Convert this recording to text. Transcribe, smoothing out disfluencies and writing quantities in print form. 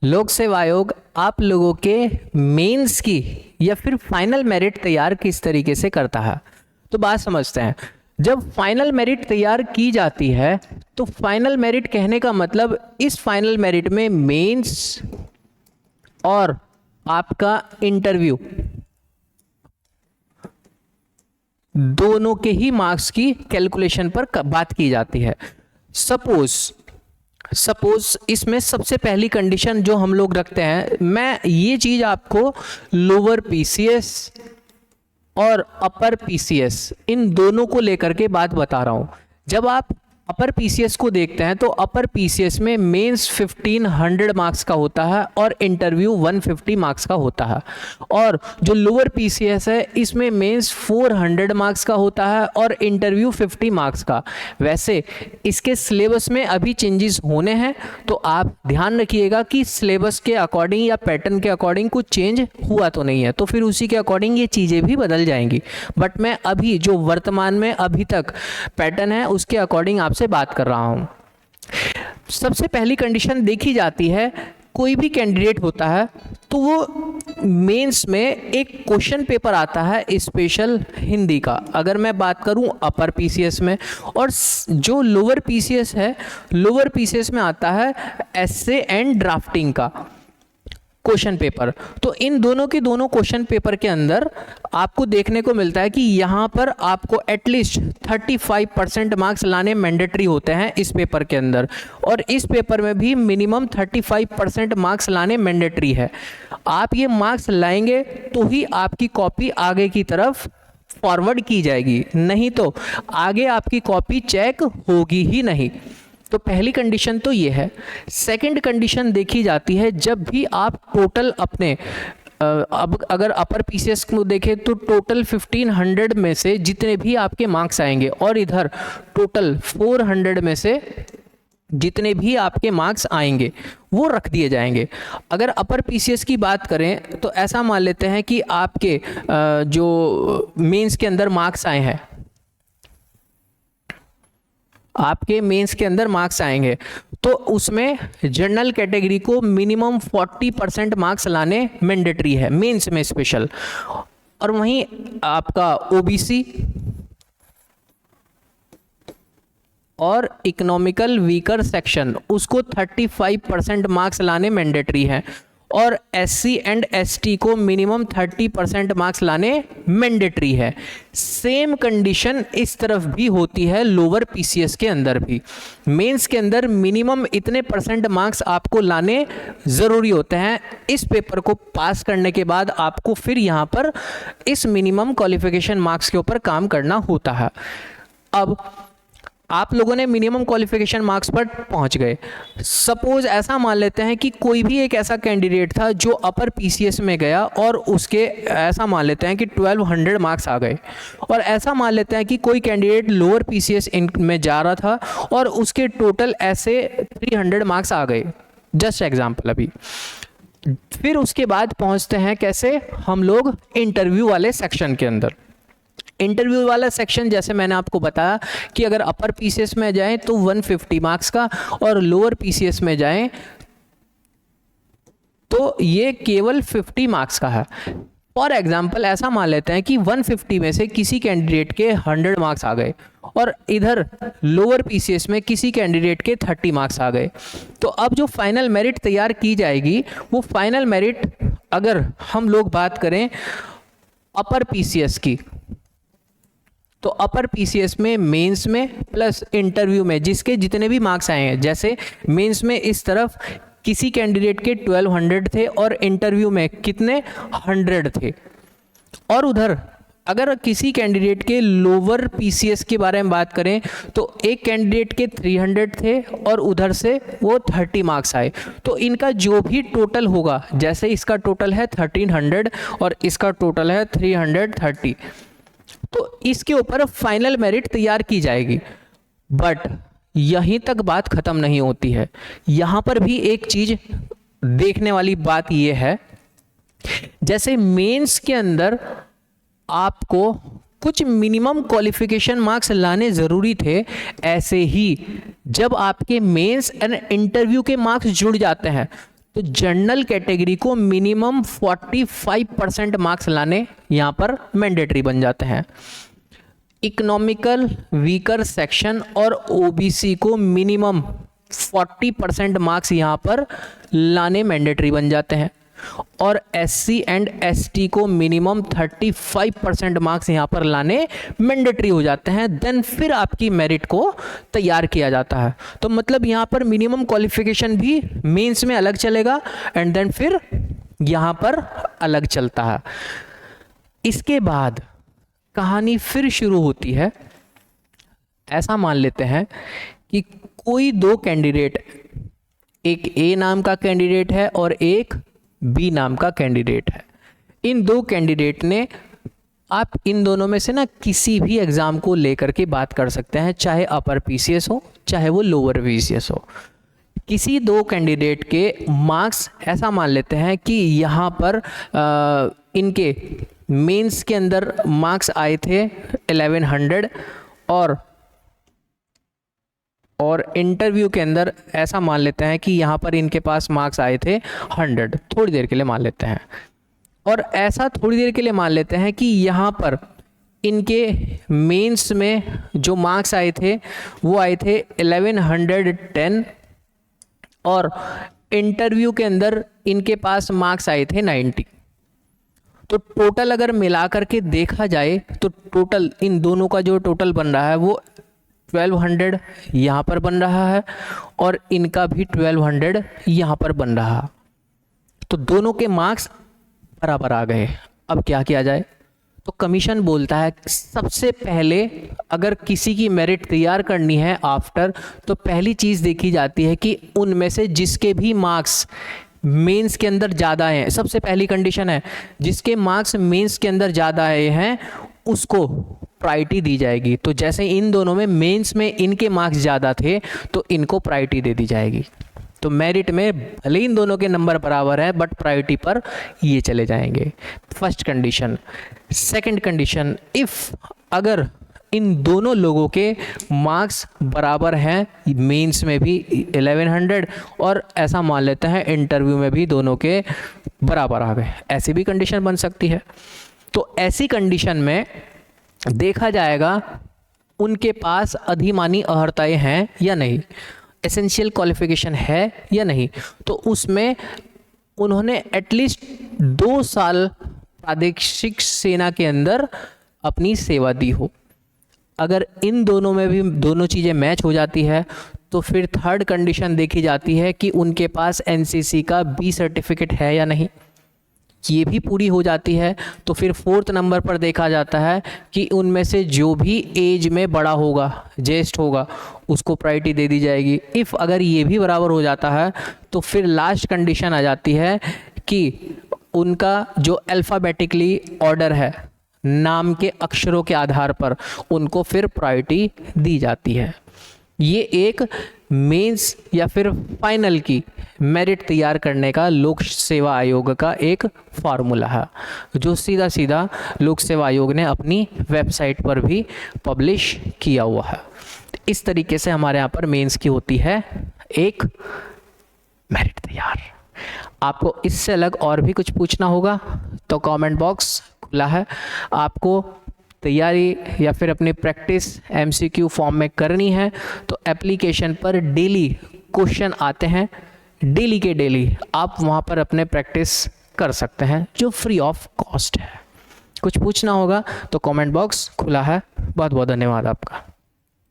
लोक सेवा आयोग आप लोगों के मेंस की या फिर फाइनल मेरिट तैयार किस तरीके से करता है। तो बात समझते हैं। जब फाइनल मेरिट तैयार की जाती है तो फाइनल मेरिट कहने का मतलब इस फाइनल मेरिट में मेंस और आपका इंटरव्यू दोनों के ही मार्क्स की कैलकुलेशन पर बात की जाती है। सपोज इसमें सबसे पहली कंडीशन जो हम लोग रखते हैं, मैं ये चीज आपको लोअर पीसीएस और अपर पीसीएस इन दोनों को लेकर के बात बता रहा हूं। जब आप अपर पीसीएस को देखते हैं तो अपर पीसीएस में मेंस 1500 मार्क्स का होता है और इंटरव्यू 150 मार्क्स का होता है, और जो लोअर पीसीएस है इसमें मेंस 400 मार्क्स का होता है और इंटरव्यू 50 मार्क्स का। वैसे इसके सिलेबस में अभी चेंजेस होने हैं, तो आप ध्यान रखिएगा कि सिलेबस के अकॉर्डिंग या पैटर्न के अकॉर्डिंग कुछ चेंज हुआ तो नहीं है, तो फिर उसी के अकॉर्डिंग ये चीज़ें भी बदल जाएंगी। बट मैं अभी जो वर्तमान में अभी तक पैटर्न है उसके अकॉर्डिंग से बात कर रहा हूं। सबसे पहली कंडीशन देखी जाती है, कोई भी कैंडिडेट होता है तो वो मेंस में एक क्वेश्चन पेपर आता है स्पेशल हिंदी का, अगर मैं बात करूं अपर पीसीएस में, और जो लोअर पीसीएस है, लोअर पीसीएस में आता है एस्से एंड ड्राफ्टिंग का क्वेश्चन पेपर। तो इन दोनों के दोनों क्वेश्चन पेपर के अंदर आपको देखने को मिलता है कि यहाँ पर आपको एटलीस्ट 35% मार्क्स लाने मैंडेटरी होते हैं इस पेपर के अंदर, और इस पेपर में भी मिनिमम 35% मार्क्स लाने मैंडेटरी है। आप ये मार्क्स लाएंगे तो ही आपकी कॉपी आगे की तरफ फॉरवर्ड की जाएगी, नहीं तो आगे आपकी कॉपी चेक होगी ही नहीं। तो पहली कंडीशन तो ये है। सेकंड कंडीशन देखी जाती है, जब भी आप टोटल अपने अब अगर अपर पीसीएस को देखें तो टोटल 1500 में से जितने भी आपके मार्क्स आएंगे और इधर टोटल 400 में से जितने भी आपके मार्क्स आएंगे वो रख दिए जाएंगे। अगर अपर पीसीएस की बात करें तो ऐसा मान लेते हैं कि आपके जो मेंस के अंदर मार्क्स आए हैं, आपके मेंस के अंदर मार्क्स आएंगे तो उसमें जनरल कैटेगरी को मिनिमम 40% मार्क्स लाने मैंडेटरी है मेंस में स्पेशल, और वहीं आपका ओबीसी और इकोनॉमिकल वीकर सेक्शन उसको 35% मार्क्स लाने मैंडेटरी है, और एससी एंड एसटी को मिनिमम 30% मार्क्स लाने मैंडेटरी है। सेम कंडीशन इस तरफ भी होती है लोअर पीसीएस के अंदर भी। मेंस के अंदर मिनिमम इतने परसेंट मार्क्स आपको लाने ज़रूरी होते हैं। इस पेपर को पास करने के बाद आपको फिर यहाँ पर इस मिनिमम क्वालिफिकेशन मार्क्स के ऊपर काम करना होता है। अब आप लोगों ने मिनिमम क्वालिफिकेशन मार्क्स पर पहुंच गए। सपोज ऐसा मान लेते हैं कि कोई भी एक ऐसा कैंडिडेट था जो अपर पीसीएस में गया और उसके ऐसा मान लेते हैं कि 1200 मार्क्स आ गए, और ऐसा मान लेते हैं कि कोई कैंडिडेट लोअर पीसीएस में जा रहा था और उसके टोटल ऐसे 300 मार्क्स आ गए, जस्ट एग्जाम्पल। अभी फिर उसके बाद पहुंचते हैं कैसे हम लोग इंटरव्यू वाले सेक्शन के अंदर। इंटरव्यू वाला सेक्शन जैसे मैंने आपको बताया कि अगर अपर पीसीएस में जाएं तो 150 मार्क्स का, और लोअर पीसीएस में जाएं तो ये केवल 50 मार्क्स का है। फॉर एग्जांपल ऐसा मान लेते हैं कि 150 में से किसी कैंडिडेट के 100 मार्क्स आ गए और इधर लोअर पीसीएस में किसी कैंडिडेट के 30 मार्क्स आ गए। तो अब जो फाइनल मेरिट तैयार की जाएगी वो फाइनल मेरिट, अगर हम लोग बात करें अपर पीसीएस की, तो अपर पीसीएस में मेंस में प्लस इंटरव्यू में जिसके जितने भी मार्क्स आए हैं, जैसे मेंस में इस तरफ किसी कैंडिडेट के 1200 थे और इंटरव्यू में कितने 100 थे, और उधर अगर किसी कैंडिडेट के लोअर पीसीएस के बारे में बात करें तो एक कैंडिडेट के 300 थे और उधर से वो 30 मार्क्स आए, तो इनका जो भी टोटल होगा, जैसे इसका टोटल है 1300 और इसका टोटल है 330, तो इसके ऊपर फाइनल मेरिट तैयार की जाएगी। बट यहीं तक बात खत्म नहीं होती है, यहां पर भी एक चीज देखने वाली बात यह है, जैसे मेंस के अंदर आपको कुछ मिनिमम क्वालिफिकेशन मार्क्स लाने ज़रूरी थे, ऐसे ही जब आपके मेंस एंड इंटरव्यू के मार्क्स जुड़ जाते हैं तो जनरल कैटेगरी को मिनिमम 45% मार्क्स लाने यहाँ पर मैंडेटरी बन जाते हैं। इकोनॉमिकल वीकर सेक्शन और ओबीसी को मिनिमम 40% मार्क्स यहाँ पर लाने मैंडेटरी बन जाते हैं, और एससी एंड एसटी को मिनिमम 35% मार्क्स यहाँ पर लाने मैंडेटरी हो जाते हैं। देन फिर आपकी मेरिट को तैयार किया जाता है। तो मतलब यहाँ पर मिनिमम क्वालिफिकेशन भी मेंस में अलग चलेगा एंड देन फिर यहाँ पर अलग चलता है। इसके बाद कहानी फिर शुरू होती है। ऐसा मान लेते हैं कि कोई दो कैंडिडेट, एक ए नाम का कैंडिडेट है और एक बी नाम का कैंडिडेट है। इन दो कैंडिडेट ने, आप इन दोनों में से ना किसी भी एग्ज़ाम को लेकर के बात कर सकते हैं, चाहे अपर पीसीएस हो चाहे वो लोअर पीसीएस हो। किसी दो कैंडिडेट के मार्क्स ऐसा मान लेते हैं कि यहाँ पर इनके मेंस के अंदर मार्क्स आए थे 1100 और इंटरव्यू के अंदर ऐसा मान लेते हैं कि यहाँ पर इनके पास मार्क्स आए थे 100, थोड़ी देर के लिए मान लेते हैं। और ऐसा थोड़ी देर के लिए मान लेते हैं कि यहाँ पर इनके मेंस में जो मार्क्स आए थे वो आए थे 1110 और इंटरव्यू के अंदर इनके पास मार्क्स आए थे 90। तो टोटल अगर मिला करके देखा जाए तो टोटल इन दोनों का जो टोटल बन रहा है वो 1200 यहाँ पर बन रहा है और इनका भी 1200 यहाँ पर बन रहा। तो दोनों के मार्क्स बराबर आ गए। अब क्या किया जाए? तो कमीशन बोलता है सबसे पहले अगर किसी की मेरिट तैयार करनी है आफ्टर, तो पहली चीज़ देखी जाती है कि उनमें से जिसके भी मार्क्स मेंस के अंदर ज़्यादा हैं, सबसे पहली कंडीशन है जिसके मार्क्स मेंस के अंदर ज़्यादा आए हैं उसको प्रायोरिटी दी जाएगी। तो जैसे इन दोनों में मेंस में इनके मार्क्स ज़्यादा थे तो इनको प्रायोरिटी दे दी जाएगी। तो मेरिट में भले इन दोनों के नंबर बराबर है बट प्रायोरिटी पर ये चले जाएंगे। First condition. Second condition, if अगर इन दोनों लोगों के मार्क्स बराबर हैं, मेंस में भी 1100 और ऐसा मान लेते हैं इंटरव्यू में भी दोनों के बराबर आ गए, ऐसी भी कंडीशन बन सकती है। तो ऐसी कंडीशन में देखा जाएगा उनके पास अधिमानी अर्हताएं हैं या नहीं, एसेंशियल क्वालिफिकेशन है या नहीं। तो उसमें उन्होंने एटलीस्ट 2 साल प्रादेशिक सेना के अंदर अपनी सेवा दी हो। अगर इन दोनों में भी दोनों चीज़ें मैच हो जाती है तो फिर थर्ड कंडीशन देखी जाती है कि उनके पास एनसीसी का बी सर्टिफिकेट है या नहीं, ये भी पूरी हो जाती है। तो फिर फोर्थ नंबर पर देखा जाता है कि उनमें से जो भी एज में बड़ा होगा, ज्येष्ठ होगा, उसको प्रायोरिटी दे दी जाएगी। इफ़ अगर ये भी बराबर हो जाता है तो फिर लास्ट कंडीशन आ जाती है कि उनका जो अल्फ़ाबेटिकली ऑर्डर है, नाम के अक्षरों के आधार पर उनको फिर प्रायोरिटी दी जाती है। ये एक मेंस या फिर फाइनल की मेरिट तैयार करने का लोक सेवा आयोग का एक फार्मूला है जो सीधा सीधा लोक सेवा आयोग ने अपनी वेबसाइट पर भी पब्लिश किया हुआ है। इस तरीके से हमारे यहाँ पर मेंस की होती है एक मेरिट तैयार। आपको इससे अलग और भी कुछ पूछना होगा तो कमेंट बॉक्स खुला है। आपको तैयारी या फिर अपनी प्रैक्टिस एमसीक्यू फॉर्म में करनी है तो एप्लीकेशन पर डेली क्वेश्चन आते हैं, डेली के डेली आप वहाँ पर अपने प्रैक्टिस कर सकते हैं जो फ्री ऑफ कॉस्ट है। कुछ पूछना होगा तो कमेंट बॉक्स खुला है। बहुत बहुत धन्यवाद आपका।